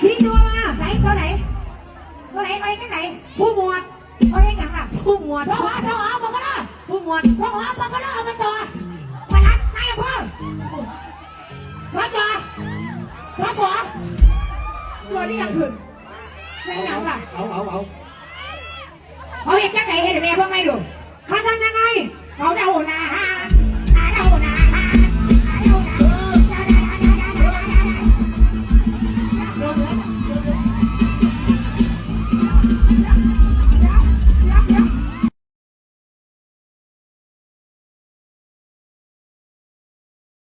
ชี้ตัวมา ไหนตัวไหนตัวไหนเอาเองไหน ผู้หมวด เอาเองอย่างน่ะ ผู้หมวด ท้องหอบอกมาละ ผู้หมวด ท้องหอบอกมาละเอาไปต่อมาลัดนายพ่อท้องจ่อท้องหัวตัวนี้ยังขึ้นไม่ยังล่ะ เอา เขาเห็นจังไหนเห็นแม่พ่อไม่ดู เขาทำยังไง เขาเดาหน้าห้า